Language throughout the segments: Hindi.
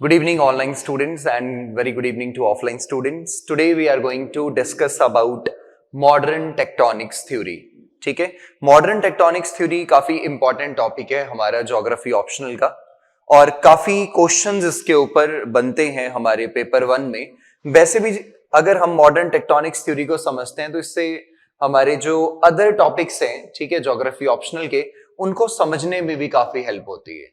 Good evening, online students, and very good evening to offline students. Today we are going to discuss about modern tectonics theory. ठीक है, मॉडर्न टेक्टोनिक्स थ्योरी काफी इंपॉर्टेंट टॉपिक है हमारा ज्योग्राफी ऑप्शनल का, और काफी क्वेश्चंस इसके ऊपर बनते हैं हमारे पेपर 1 में. वैसे भी अगर हम मॉडर्न टेक्टोनिक्स थ्योरी को समझते हैं तो इससे हमारे जो अदर टॉपिक्स हैं, ठीक है, ज्योग्राफी ऑप्शनल के, उनको समझने में भी काफी हेल्प होती है.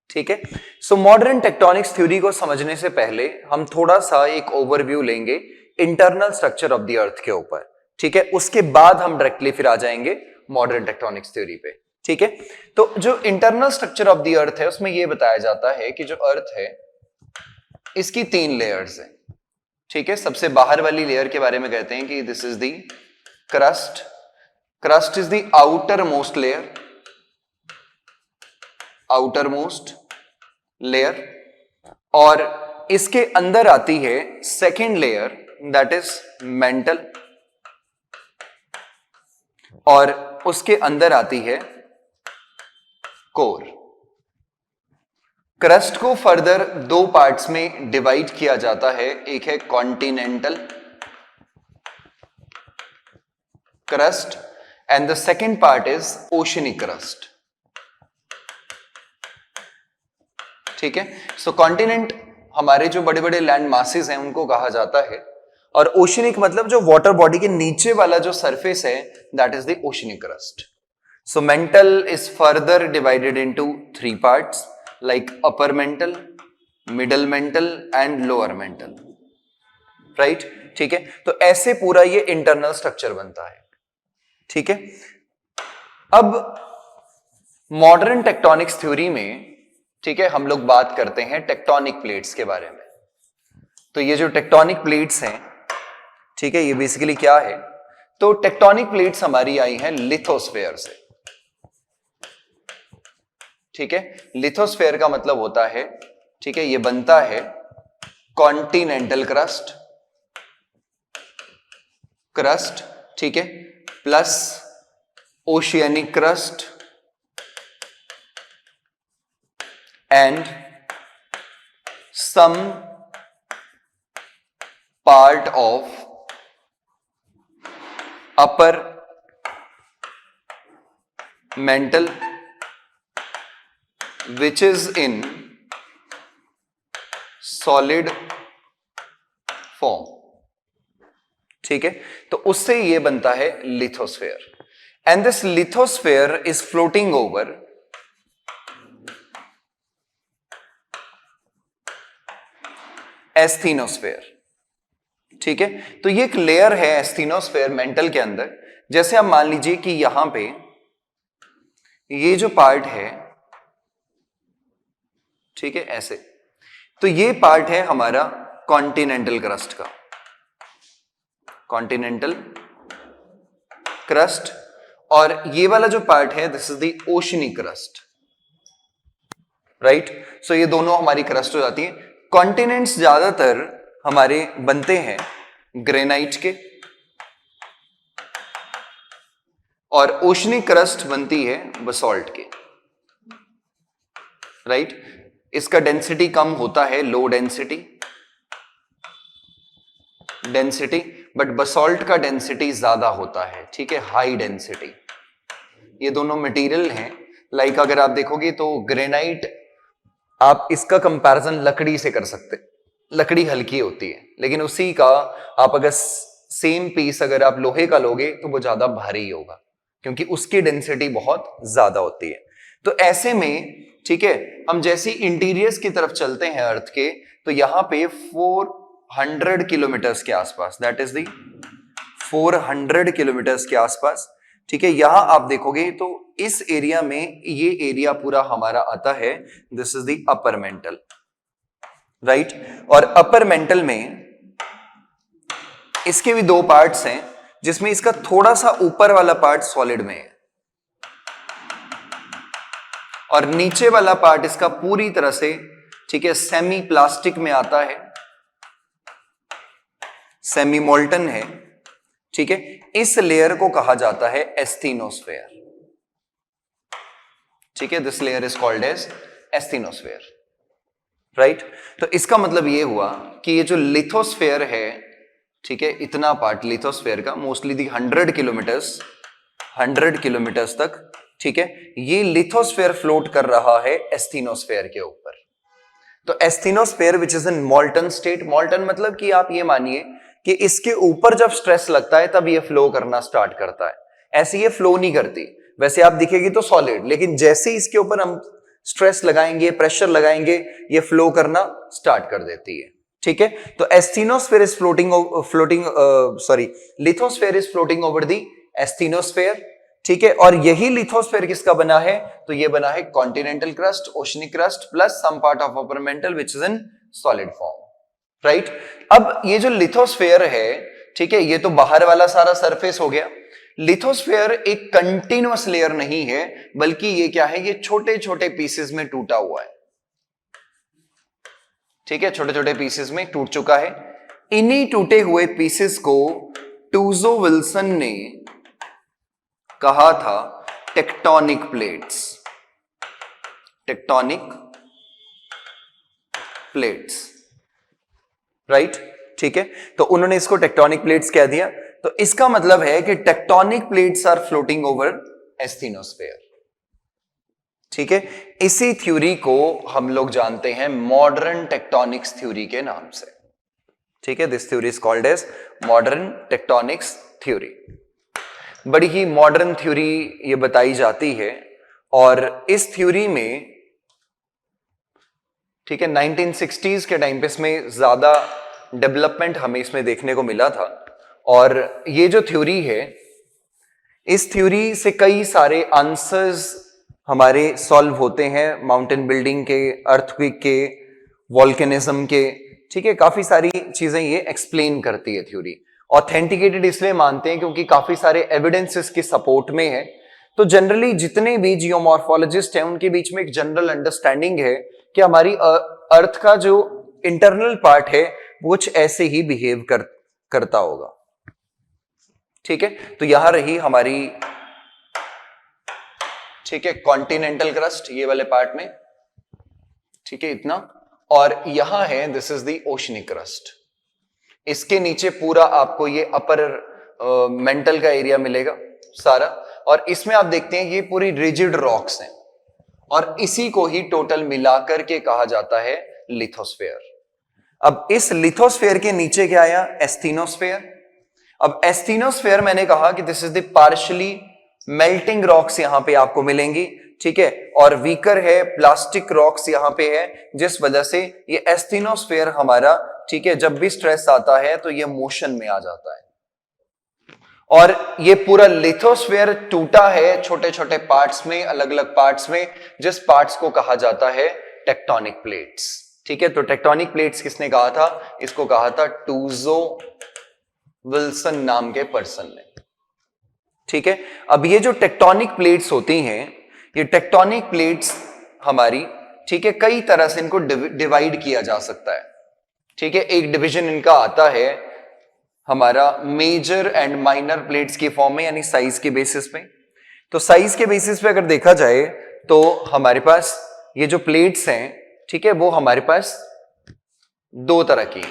ठीक है, सो मॉडर्न टेक्टोनिक्स थ्योरी को समझने से पहले हम थोड़ा सा एक ओवरव्यू लेंगे internal structure of the earth के ऊपर. ठीक है, उसके बाद हम डायरेक्टली फिर आ जाएंगे मॉडर्न टेक्टोनिक्स थ्योरी पे. ठीक है, तो जो internal structure of the earth है उसमें यह बताया जाता है कि जो अर्थ है इसकी 3 लेयर्स हैं. ठीक है, सबसे बाहर वाली लेयर के बारे में कहते हैं कि this is the crust. Crust is the outer most layer, outer most layer, और इसके अंदर आती है second layer that is mental, और उसके अंदर आती है कोर. क्रस्ट को फर्दर 2 पार्ट्स में डिवाइड किया जाता है. एक है continental crust and the second part is oceanic crust. ठीक है, सो कॉन्टिनेंट हमारे जो बड़े बड़े लैंड मासेस हैं उनको कहा जाता है, और ओशनिक मतलब जो वाटर बॉडी के नीचे वाला जो सरफेस है that is the oceanic crust. So mental is further divided into 3 parts like upper mantle, middle mental and lower mental. Right, ठीक है, तो ऐसे पूरा ये इंटरनल स्ट्रक्चर बनता है. ठीक है, अब मॉडर्न टेक्टोनिक्स थ्योरी में, ठीक है, हम लोग बात करते हैं टेक्टोनिक प्लेट्स के बारे में. तो ये जो टेक्टोनिक प्लेट्स हैं, ठीक है, ये बेसिकली क्या है? तो टेक्टोनिक प्लेट्स हमारी आई हैं लिथोस्फेयर से. ठीक है, लिथोस्फेयर का मतलब होता है, ठीक है, ये बनता है कॉन्टिनेंटल क्रस्ट, ठीक है, plus oceanic crust and some part of upper mantle which is in solid form. ठीक है, तो उससे ये बनता है lithosphere, and this lithosphere is floating over एस्थीनोस्फेयर. ठीक है, तो ये एक लेयर है एस्थीनोस्फेयर मेंटल के अंदर. जैसे आप मान लीजिए कि यहां पे ये जो पार्ट है, ठीक है, ऐसे, तो ये पार्ट है हमारा कॉन्टिनेंटल क्रस्ट का, कॉन्टिनेंटल क्रस्ट, और ये वाला जो पार्ट है this is the oceanic crust. Right, so ये दोनों हमारी क्रस्ट हो जाती है. कॉन्टिनेंट्स ज्यादातर हमारे बनते हैं ग्रेनाइट के, और ओशनिक क्रस्ट बनती है बसॉल्ट के. राइट, इसका डेंसिटी कम होता है, लो डेंसिटी, बट बसॉल्ट का डेंसिटी ज्यादा होता है. ठीक है, हाई डेंसिटी. ये दोनों मटेरियल हैं. लाइक अगर आप देखोगे तो ग्रेनाइट, आप इसका कंपैरिजन लकड़ी से कर सकते. लकड़ी हल्की होती है, लेकिन उसी का आप अगर सेम पीस अगर आप लोहे का लोगे तो वो ज्यादा भारी होगा, क्योंकि उसकी डेंसिटी बहुत ज्यादा होती है. तो ऐसे में, ठीक है, हम जैसे इंटीरियर्स की तरफ चलते हैं अर्थ के, तो यहां पे 400 किलोमीटर्स के आसपास, दैट इज द 400 किलोमीटर्स के आसपास, ठीक है, यहां आप देखोगे तो इस एरिया में ये एरिया पूरा हमारा आता है, this is the upper mantle. Right, और अपर मेंटल में इसके भी 2 पार्ट्स हैं, जिसमें इसका थोड़ा सा ऊपर वाला पार्ट सॉलिड में है, और नीचे वाला पार्ट इसका पूरी तरह से, ठीक है, सेमी प्लास्टिक में आता है, सेमी मोल्टन है. ठीक है, इस लेयर को कहा जाता है एस्थीनोस्फेयर. ठीक है, this layer is called as asthenosphere. Right तो इसका मतलब ये हुआ कि ये जो लिथोस्फेयर है, ठीक है, इतना पार्ट लिथोस्फेयर का मोस्टली दी 100 किलोमीटर्स तक, ठीक है, ये लिथोस्फेयर फ्लोट कर रहा है एस्थीनोस्फेयर के ऊपर। तो एस्थीनोस्फेयर विच इज इन मॉल्टन स्टेट, मॉल्टन मतलब कि आप ये मानिए कि इसके ऊपर जब स्ट्रेस लगता है तब ये फ्लो करना स्टार्ट करता है, ऐसे ये फ्लो नहीं करती। वैसे आप दिखेगी तो सॉलिड, लेकिन जैसे ही इसके ऊपर हम स्ट्रेस लगाएंगे, प्रेशर लगाएंगे, ये फ्लो करना स्टार्ट कर देती है, ठीक है। तो asthenosphere is lithosphere is floating over the asthenosphere, ठीक है। और यही लिथोस्फेयर किसका बना है, तो ये बना है continental crust, oceanic crust plus some part of upper mantle which is in solid form, right. अब ये जो लिथोस्फेयर है, ठीक है, ये तो बाहर वाला सारा सरफेस हो गया। लिथोस्फेयर एक कंटिन्यूअस लेयर नहीं है, बल्कि ये क्या है, ये छोटे छोटे पीसेस में टूटा हुआ है, ठीक है, छोटे छोटे पीसेस में टूट चुका है। इन्हीं टूटे हुए पीसेस को टूजो विल्सन ने कहा था tectonic plates, tectonic plates, right, ठीक है। तो उन्होंने इसको टेक्टोनिक प्लेट्स कह दिया। तो इसका मतलब है कि tectonic plates are floating over asthenosphere, ठीक है। इसी थ्योरी को हम लोग जानते हैं मॉडर्न टेक्टोनिक्स थ्योरी के नाम से, ठीक है। This theory is called as modern tectonics theory. बड़ी ही मॉडर्न थ्योरी ये बताई जाती है, और इस थ्योरी में, ठीक है, 1960s के टाइम पे इसमें ज्यादा डेवलपमेंट हमें इसमें देखने को मिला था। और ये जो थ्योरी है, इस थ्योरी से कई सारे आंसर्स हमारे सॉल्व होते हैं, माउंटेन बिल्डिंग के, अर्थक्वेक के, वॉल्केनिज्म के, ठीक है, काफी सारी चीजें ये एक्सप्लेन करती है थ्योरी। ऑथेंटिकेटेड इसलिए मानते हैं क्योंकि काफी सारे एविडेंस इसके सपोर्ट में है। तो जनरली जितने भी जियोमॉर्फोलॉजिस्ट हैं उनके बीच में एक जनरल अंडरस्टैंडिंग है कि हमारी अर्थ का जो इंटरनल पार्ट है वो कुछ ऐसे ही बिहेव करता होगा, ठीक है। तो यहां रही हमारी, ठीक है, कॉन्टिनेंटल क्रस्ट ये वाले पार्ट में, ठीक है, इतना। और यहां है, this is the oceanic crust. इसके नीचे पूरा आपको ये अपर मेंटल का एरिया मिलेगा सारा, और इसमें आप देखते हैं ये पूरी रिजिड रॉक्स हैं, और इसी को ही टोटल मिलाकर के कहा जाता है लिथोस्फेयर। अब इस लिथोस्फेयर के नीचे क्या आया, एस्थीनोस्फेयर। अब एस्थीनोस्फेयर मैंने कहा कि this is the partially melting rocks यहां पे आपको मिलेंगी, ठीक है, और वीकर है प्लास्टिक रॉक्स यहां पे है, जिस वजह से ये एस्थीनोस्फेयर हमारा, ठीक है, जब भी स्ट्रेस आता है तो ये मोशन में आ जाता है। और ये पूरा लिथोस्फेयर टूटा है छोटे छोटे पार्ट्स में, अलग अलग पार्ट्स में, जिस पार्ट्स को कहा जाता है टेक्टोनिक प्लेट्स, ठीक है। तो टेक्टोनिक प्लेट्स किसने कहा था, इसको कहा था टूजो विल्सन नाम के पर्सन ने, ठीक है। अब ये जो टेक्टोनिक प्लेट्स होती हैं, ये टेक्टोनिक प्लेट्स हमारी, ठीक है, कई तरह से इनको डिवाइड किया जा सकता है, ठीक है। एक डिवीजन इनका आता है हमारा मेजर एंड माइनर प्लेट्स की फॉर्म में, यानी साइज के बेसिस पे। तो साइज के बेसिस पे अगर देखा जाए तो हमारे पास ये जो प्लेट्स हैं, ठीक है, वो हमारे पास दो तरह की,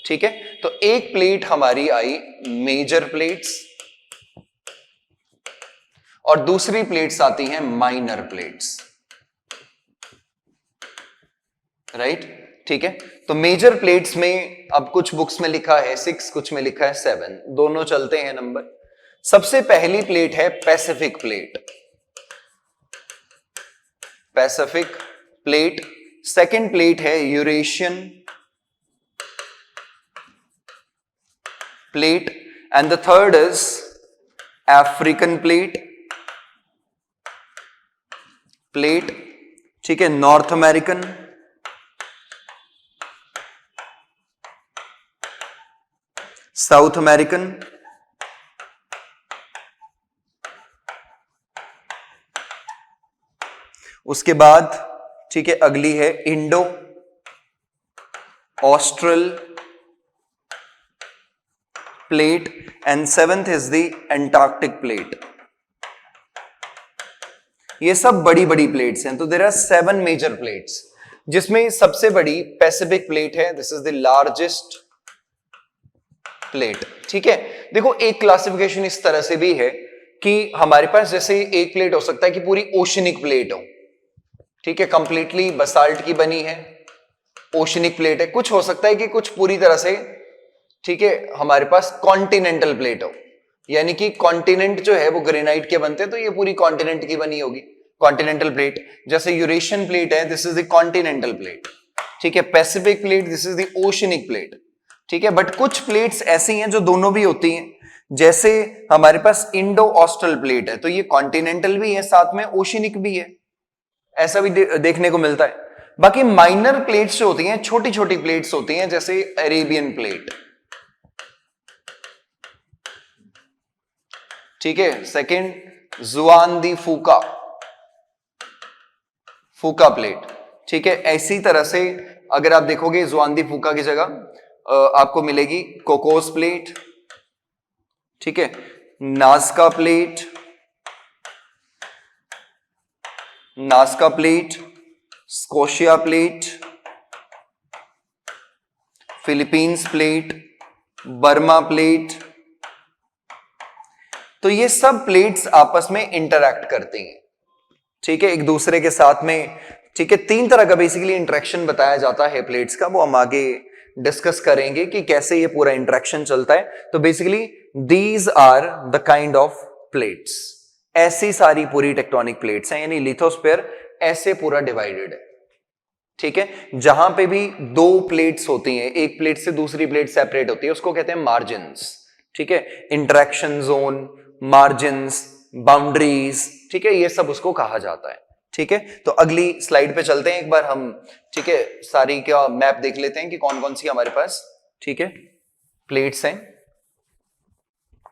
ठीक है। तो एक प्लेट हमारी आई मेजर प्लेट्स, और दूसरी प्लेट्स आती हैं माइनर प्लेट्स, राइट, ठीक है। तो मेजर प्लेट्स में अब कुछ बुक्स में लिखा है 6, कुछ में लिखा है 7, दोनों चलते हैं नंबर। सबसे पहली प्लेट है Pacific plate, Pacific plate. Second plate है Eurasian plate, and the third is African plate, ठीक है, नॉर्थ अमेरिकन, साउथ अमेरिकन, उसके बाद, ठीक है, अगली है Indo Austral plate, and seventh is the Antarctic plate. ये सब बड़ी बड़ी प्लेट्स हैं। तो देयर आर 7 मेजर प्लेट्स। जिसमें सबसे बड़ी पैसिफिक प्लेट है, this is the largest plate. ठीक है, देखो एक क्लासिफिकेशन इस तरह से भी है कि हमारे पास जैसे एक प्लेट हो सकता है कि पूरी ओशनिक प्लेट हो, ठीक है, कंप्लीटली बसाल्ट की बनी है, ओशनिक प्लेट है। कुछ हो सकता है कि कुछ पूरी तरह से, ठीक है, हमारे पास कॉन्टिनेंटल प्लेट हो, यानी कि कॉन्टिनेंट जो है वो ग्रेनाइट के बनते हैं, तो ये पूरी कॉन्टिनेंट की बनी होगी, कॉन्टिनेंटल प्लेट। जैसे यूरेशियन प्लेट है, this is the continental plate, ठीक है। Pacific plate, this is the oceanic plate, ठीक है। बट कुछ प्लेट्स ऐसी हैं जो दोनों भी होती हैं, जैसे हमारे पास इंडो ऑस्ट्रल प्लेट है, तो ये कॉन्टिनेंटल भी है साथ में ओशनिक भी है, ऐसा भी देखने को मिलता है। बाकी माइनर प्लेट्स जो होती हैं, छोटी छोटी प्लेट्स होती हैं, जैसे अरेबियन प्लेट, ठीक है। सेकंड जुआन दी फूका, फूका प्लेट, ठीक है। ऐसी तरह से अगर आप देखोगे जुआन दी फूका की जगह आपको मिलेगी कोकोस प्लेट, ठीक है, Nazca plate, Nazca plate, Scotia plate, Philippines plate, Burma plate. तो ये सब प्लेट्स आपस में इंटरैक्ट करती हैं, ठीक है, एक दूसरे के साथ में, ठीक है। तीन तरह का बेसिकली इंटरेक्शन बताया जाता है प्लेट्स का, वो हम आगे डिस्कस करेंगे कि कैसे ये पूरा इंटरेक्शन चलता है। तो basically these are the kind of plates, ऐसी सारी पूरी टेक्टोनिक प्लेट्स हैं, यानी लिथोस्फीयर ऐसे पूरा डिवाइडेड है, ठीक है। जहां पे भी दो प्लेट्स होती हैं, एक प्लेट से दूसरी प्लेट सेपरेट होती है, उसको कहते हैं मार्जिन्स, ठीक है। इंटरेक्शन जोन, मार्जिन्स, बाउंड्रीज, ठीक है, ये सब उसको कहा जाता है, ठीक है। तो अगली स्लाइड पे चलते हैं एक बार हम, ठीक है, सारी का मैप देख लेते हैं कि कौन कौन सी हमारे पास, ठीक है, प्लेट्स हैं,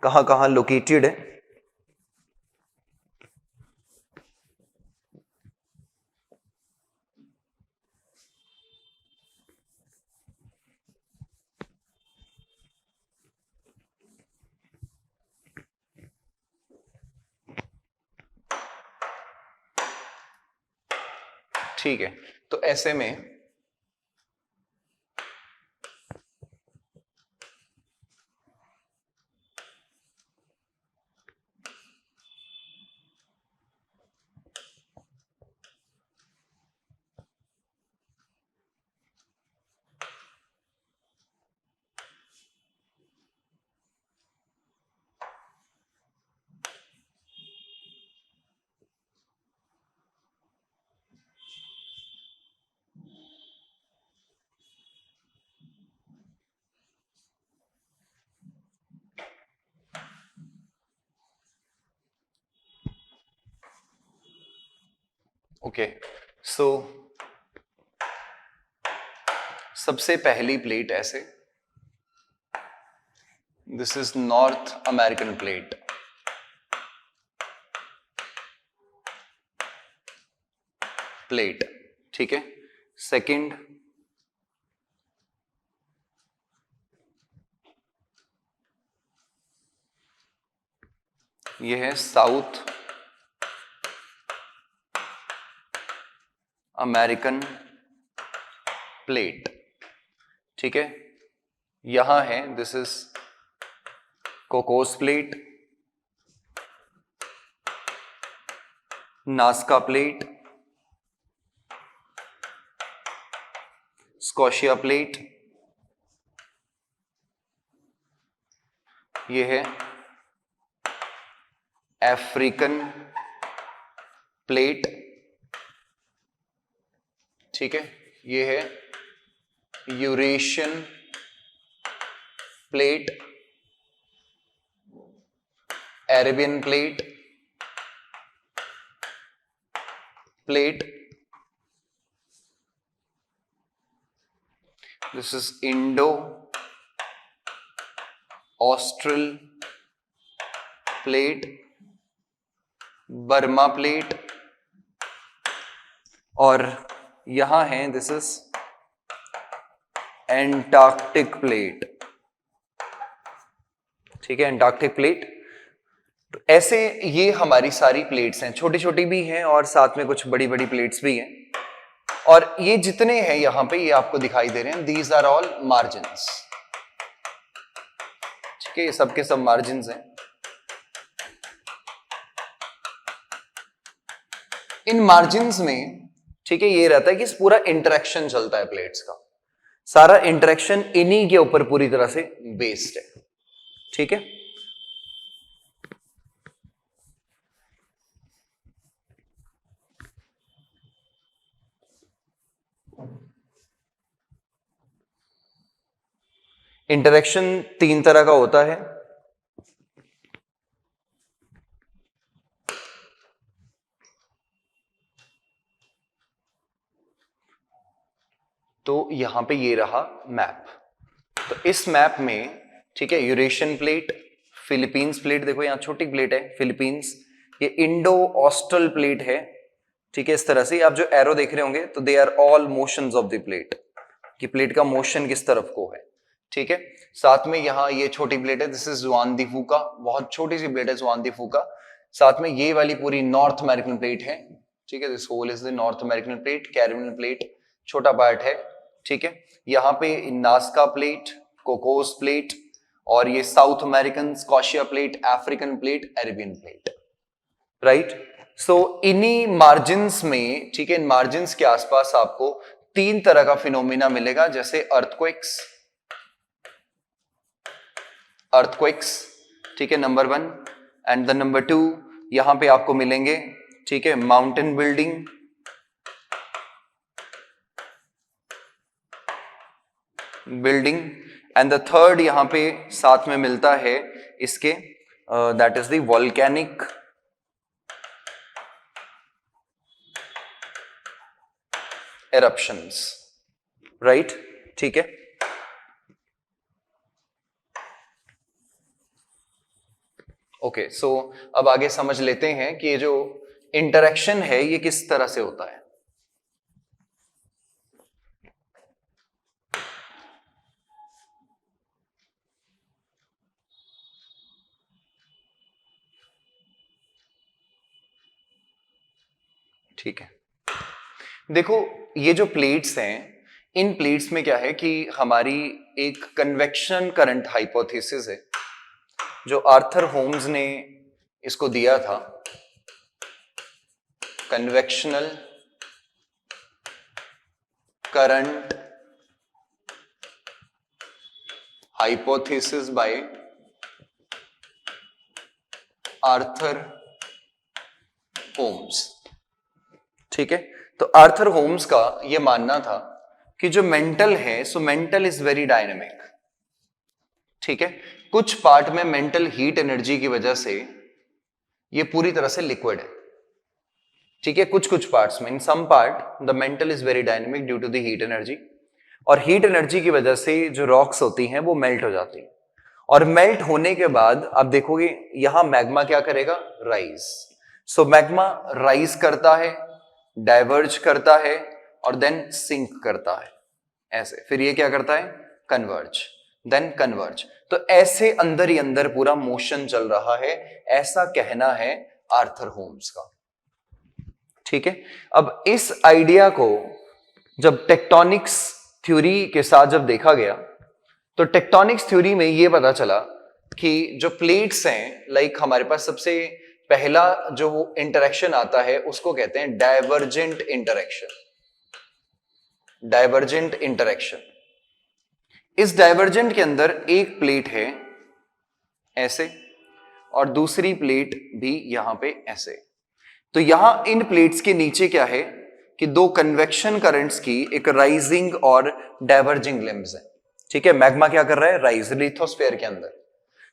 कहां कहां लोकेटेड है। ठीक है, तो ऐसे में ओके, सो सबसे पहली प्लेट ऐसे, this is north American plate, plate, ठीक है। सेकंड ये है साउथ अमेरिकन प्लेट, ठीक है। यहां है, this is Cocos plate, Nazca plate, Scotia plate, ये है अफ्रीकन प्लेट, ठीक है। ये है Eurasian plate, Arabian plate, plate, this is Indo Austral plate, Burma plate, और यहां है, दिस इज एंटार्क्टिक प्लेट, ठीक है, एंटार्क्टिक प्लेट। तो ऐसे ये हमारी सारी प्लेट्स हैं, छोटी छोटी भी हैं और साथ में कुछ बड़ी बड़ी प्लेट्स भी हैं। और ये जितने हैं यहां पे ये आपको दिखाई दे रहे हैं, दीज आर ऑल मार्जिन्स। ठीक है, ये सबके सब मार्जिन्स हैं। इन मार्जिन्स में ठीक है ये रहता है कि पूरा इंटरेक्शन चलता है प्लेट्स का, सारा इंटरेक्शन इन्हीं के ऊपर पूरी तरह से बेस्ड है। ठीक है, इंटरेक्शन 3 तरह का होता है। तो यहां पे ये रहा मैप। तो इस मैप में ठीक है यूरेशियन प्लेट, फिलीपींस प्लेट, देखो यहां छोटी प्लेट है फिलीपींस, ये इंडो ऑस्ट्रल प्लेट है। ठीक है, इस तरह से आप जो एरो देख रहे होंगे तो they are all motions of the plate, कि प्लेट का मोशन किस तरफ को है। ठीक है, साथ में यहां ये छोटी प्लेट है, दिस इज जुआन दी फूका, बहुत छोटी सी प्लेट है जुआन दी फूका। साथ में ये वाली पूरी नॉर्थ अमेरिकन प्लेट है। ठीक है, this whole is the North American plate, Caribbean plate छोटा पार्ट है। ठीक है, यहाँ पे नास्का प्लेट, कोकोस प्लेट, और ये South American Scotia plate, African plate, Arabian plate. Right, so इन्हीं मार्जिन्स में ठीक है, इन मार्जिन्स के आसपास आपको 3 तरह का फिनोमिना मिलेगा, जैसे अर्थक्वेक्स, ठीक है नंबर 1, एंड द नंबर 2 यहां पे आपको मिलेंगे ठीक है mountain building, and the third यहां पे साथ में मिलता है इसके, that is the volcanic eruptions. Right, ठीक है, ओके सो अब आगे समझ लेते हैं कि ये जो इंटरेक्शन है ये किस तरह से होता है। ठीक है, देखो ये जो प्लेट्स हैं, इन प्लेट्स में क्या है कि हमारी एक कन्वेक्शन करंट हाइपोथेसिस है, जो आर्थर होम्स ने इसको दिया था, convectional current hypothesis by Arthur Holmes. ठीक है, तो आर्थर होम्स का यह मानना था कि जो मेंटल है, so mental is very dynamic. ठीक है, कुछ पार्ट में मेंटल हीट एनर्जी की वजह से ये पूरी तरह से लिक्विड है। ठीक है, कुछ पार्ट्स में, in some part the mantle is very dynamic due to the heat energy, और हीट एनर्जी की वजह से जो रॉक्स होती हैं वो मेल्ट हो जाती हैं, और मेल्ट होने के बाद आप देखोगे यहां मैग्मा क्या करेगा, राइज। सो मैग्मा राइज करता है, डाइवर्ज करता है, और देन सिंक करता है ऐसे, फिर ये क्या करता है, कन्वर्ज, देन कन्वर्ज। तो ऐसे अंदर ही अंदर पूरा मोशन चल रहा है, ऐसा कहना है आर्थर होम्स का। ठीक है, अब इस आइडिया को जब टेक्टोनिक्स थ्योरी के साथ जब देखा गया, तो टेक्टोनिक्स थ्योरी में यह पता चला कि जो प्लेट्स हैं, लाइक हमारे पास सबसे पहला जो वो इंटरेक्शन आता है उसको कहते हैं डाइवर्जेंट इंटरेक्शन। डाइवर्जेंट इंटरेक्शन, इस डाइवर्जेंट के अंदर एक प्लेट है ऐसे, और दूसरी प्लेट भी यहां पे ऐसे। तो यहां इन प्लेट्स के नीचे क्या है कि 2 कन्वेक्शन करंट्स की एक राइजिंग और डाइवर्जिंग लिम्ब्स है। ठीक है, मैग्मा क्या कर रहा है, राइज लिथोस्फीयर के अंदर।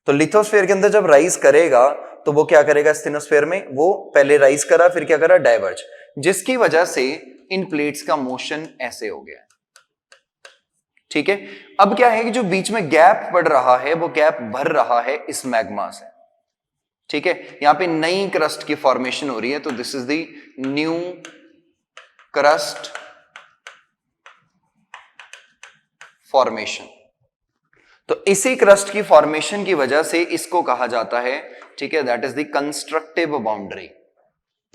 तो लिथोस्फीयर के अंदर जब राइज करेगा तो वो क्या करेगा, स्टेनोस्फीयर में वो पहले राइज करा, फिर क्या करा, डाइवर्ज, जिसकी वजह से इन प्लेट्स का मोशन ऐसे हो गया। ठीक है, अब क्या है कि जो बीच में गैप पड़ रहा है वो गैप भर रहा है इस मैग्मा से। ठीक है, यहां पे नई क्रस्ट की फॉर्मेशन हो रही है, तो this is the new crust formation. तो इसी क्रस्ट की फॉर्मेशन की वजह से इसको कहा जाता है, ठीक है, that is the constructive boundary.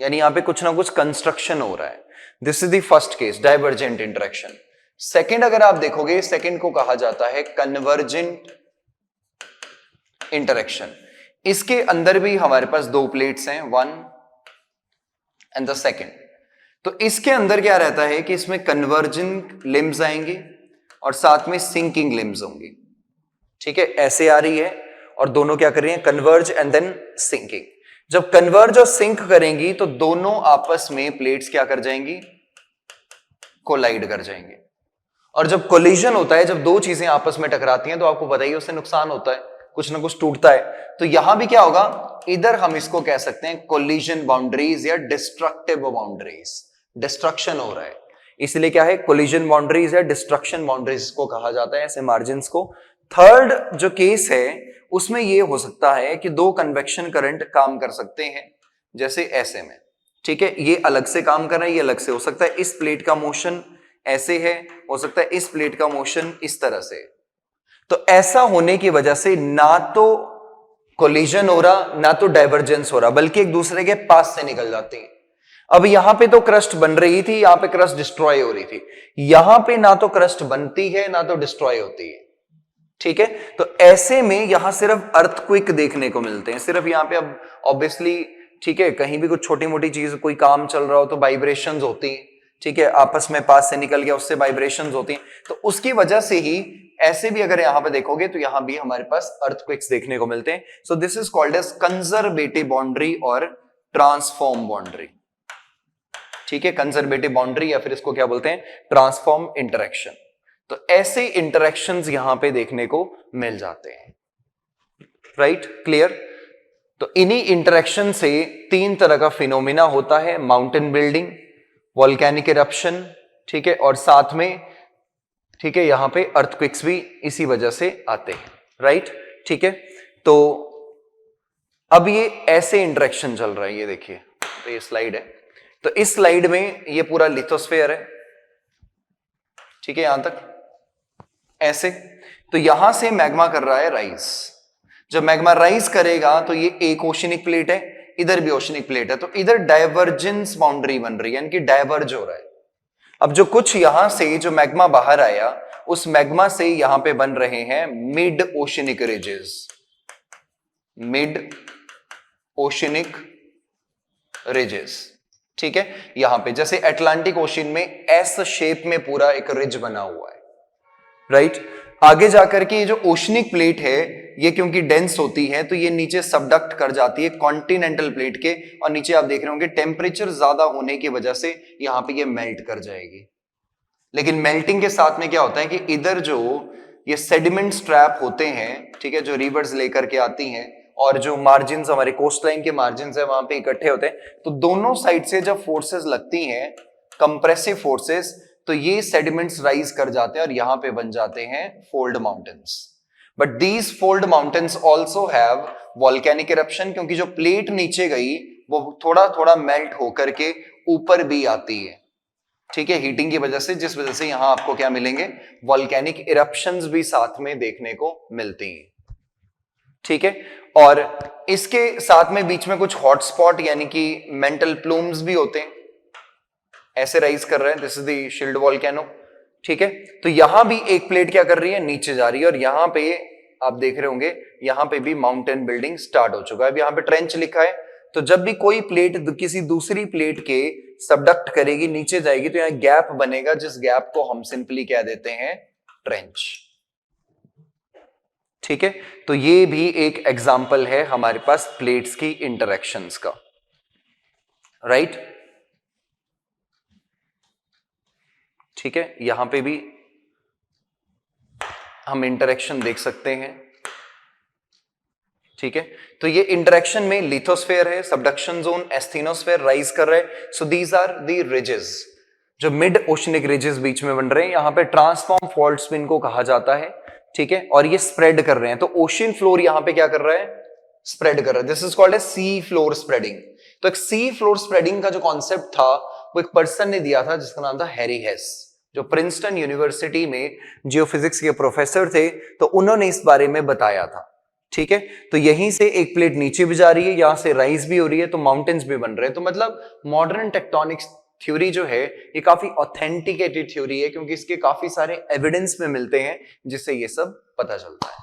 यानी यहां पे कुछ ना कुछ कंस्ट्रक्शन हो रहा है। This is the first case, divergent interaction. Second अगर आप देखोगे, सेकंड को कहा जाता है कन्वर्जेंट इंटरेक्शन। इसके अंदर भी हमारे पास दो प्लेट्स हैं, वन एंड द सेकंड। तो इसके अंदर क्या रहता है कि इसमें कन्वर्जिंग लिम्स आएंगे और साथ में सिंकिंग लिम्स होंगी। ठीक है, ऐसे आ रही है और दोनों क्या कर रही हैं, कन्वर्ज एंड देन सिंकिंग। जब कन्वर्ज और सिंक करेंगी तो दोनों आपस में प्लेट्स क्या कर जाएंगी, कोलाइड कर जाएंगे। और जब कोलिजन होता है, जब दो चीजें आपस में टकराती हैं तो आपको बताइए उससे नुकसान होता है, कुछ ना कुछ टूटता है। तो यहां भी क्या होगा, इधर हम इसको कह सकते हैं कोलिजन बाउंड्रीज या डिस्ट्रक्टिव बाउंड्रीज, डिस्ट्रक्शन हो रहा है, इसलिए क्या है, कोलिजन बाउंड्रीज या डिस्ट्रक्शन बाउंड्रीज को कहा जाता है ऐसे मार्जिन को। थर्ड जो केस है उसमें यह हो सकता है कि दो कन्वेक्शन करंट काम कर सकते हैं, जैसे ऐसे में। ठीक है, ये अलग से काम कर रहे हैं, ये अलग से हो सकता है। इस प्लेट का मोशन ऐसे है, हो सकता है इस प्लेट का मोशन इस तरह से। तो ऐसा होने की वजह से ना तो कोलिजन हो रहा ना तो डाइवर्जेंस हो रहा, बल्कि एक दूसरे के पास से निकल जाती है। अब यहां पे तो क्रस्ट बन रही थी, यहां पे क्रस्ट डिस्ट्रॉय हो रही थी, यहां पे ना तो क्रस्ट बनती है ना तो डिस्ट्रॉय होती है। ठीक है, तो ऐसे में यहां सिर्फ अर्थक्वेक देखने को मिलते हैं, सिर्फ यहां पे। अब ऑब्वियसली ठीक है, कहीं भी कुछ छोटी मोटी चीज, कोई काम चल रहा हो तो वाइब्रेशंस होती हैं। ठीक है, आपस में पास से निकल गया, उससे वाइब्रेशंस होती हैं, तो उसकी वजह से ही ऐसे भी अगर यहां पे देखोगे तो यहां भी हमारे पास अर्थक्वेक्स देखने को मिलते हैं। So this is called as conservative boundary और ट्रांसफॉर्म बाउंड्री। ठीक है, कंजर्वेटिव बाउंड्री या फिर इसको क्या बोलते हैं, ट्रांसफॉर्म इंटरेक्शन। तो ऐसे इंटरेक्शंस यहां पे देखने को मिल जाते हैं। Right, clear. तो इन्हीं इंटरेक्शन से तीन तरह का फिनोमिना होता है, माउंटेन बिल्डिंग, वॉल्केनिक इरप्शन, ठीक है, और साथ में ठीक है यहां पे अर्थक्वेक्स भी इसी वजह से आते हैं। राइट, ठीक है। तो अब ये ऐसे इंटरेक्शन चल रहा है, ये देखिए, तो ये स्लाइड है। तो इस स्लाइड में ये पूरा लिथोस्फेयर है, ठीक है, यहां तक ऐसे। तो यहां से मैग्मा कर रहा है राइज। जब मैग्मा राइज करेगा तो ये एक ओशनिक प्लेट है, इधर भी ओशनिक प्लेट है, तो इधर डाइवर्जेंस बाउंड्री बन रही है, यानी कि डाइवर्ज हो रहा है। अब जो कुछ यहां से जो मैग्मा बाहर आया, उस मैग्मा से यहां पे बन रहे हैं mid oceanic ridges, mid oceanic ridges. ठीक है, यहां पे जैसे अटलांटिक ओशन में एस शेप में पूरा एक रिज बना हुआ है। राइट, आगे जाकर के ये जो ओशनिक प्लेट है, ये क्योंकि डेंस होती है तो ये नीचे सबडक्ट कर जाती है कॉन्टिनेंटल प्लेट के, और नीचे आप देख रहे होंगे टेम्परेचर ज्यादा होने की वजह से यहां पे ये मेल्ट कर जाएगी। लेकिन मेल्टिंग के साथ में क्या होता है कि इधर जो ये सेडिमेंट स्ट्रैप होते हैं, ठीक है, जो रिवर्स लेकर के आती हैं, और जो मार्जिन हमारे कोस्ट लाइन के मार्जिन है वहां पे इकट्ठे होते हैं, तो दोनों साइड से जब फोर्सेस लगती हैं, कंप्रेसिव फोर्सेस, तो ये सेडिमेंट्स राइज कर जाते हैं और यहां पे बन जाते हैं fold mountains. But these fold mountains also have volcanic eruption, क्योंकि जो प्लेट नीचे गई वो थोड़ा थोड़ा मेल्ट होकर के ऊपर भी आती है। ठीक है, हीटिंग की वजह से, जिस वजह से यहां आपको क्या मिलेंगे, वॉल्केनिक इरप्शंस भी साथ में देखने को मिलती हैं। ठीक है, और इसके साथ में बीच में कुछ हॉटस्पॉट यानी कि मेंटल प्लूम्स भी होते हैं, ऐसे राइज कर रहे हैं। This is the shield volcano. ठीक है, तो यहां भी एक प्लेट क्या कर रही है, नीचे जा रही है, और यहां पे आप देख रहे होंगे यहां पे भी माउंटेन बिल्डिंग स्टार्ट हो चुका है। अब यहां पे ट्रेंच लिखा है, तो जब भी कोई प्लेट किसी दूसरी प्लेट के सबडक्ट करेगी, नीचे जाएगी, तो यहां गैप बनेगा, जिस गैप को हम सिंपली क्या देते हैं, ट्रेंच। ठीक है, तो ये भी एक एग्जाम्पल है हमारे पास प्लेट्स की इंटरेक्शंस का। राइट, ठीक है, यहां पे भी हम इंटरेक्शन देख सकते हैं। ठीक है, तो ये इंटरेक्शन में लिथोस्फेयर है, सबडक्शन जोन, एस्थेनोस्फेयर राइज कर रहे हैं। So these are the ridges, जो मिड ओशनिक रिजेस बीच में बन रहे हैं। यहां पे ट्रांसफॉर्म फॉल्ट्स भी इनको कहा जाता है। ठीक है, और ये स्प्रेड कर रहे हैं, तो ओशन फ्लोर यहां पे क्या कर रहा है, स्प्रेड कर रहा है। This is called a sea floor spreading. तो एक सी फ्लोर स्प्रेडिंग का जो कॉन्सेप्ट था वो एक पर्सन ने दिया था जिसका नाम था हैरी हेस, जो प्रिंसटन यूनिवर्सिटी में जियोफिजिक्स के प्रोफेसर थे। तो उन्होंने इस बारे में बताया था। ठीक है, तो यहीं से एक प्लेट नीचे भी जा रही है, यहां से राइज भी हो रही है, तो माउंटेन्स भी बन रहे हैं। तो मतलब मॉडर्न टेक्टोनिक्स थ्योरी जो है ये काफी ऑथेंटिकेटेड थ्योरी है, क्योंकि इसके काफी सारे एविडेंस में मिलते हैं जिससे ये सब पता चलता है।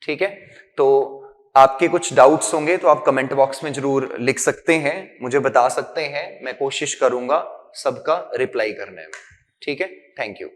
ठीक है, तो आपके कुछ डाउट्स होंगे तो आप कमेंट बॉक्स में जरूर लिख सकते हैं, मुझे बता सकते हैं, मैं कोशिश करूंगा सबका रिप्लाई करने में। ठीक है, थैंक यू।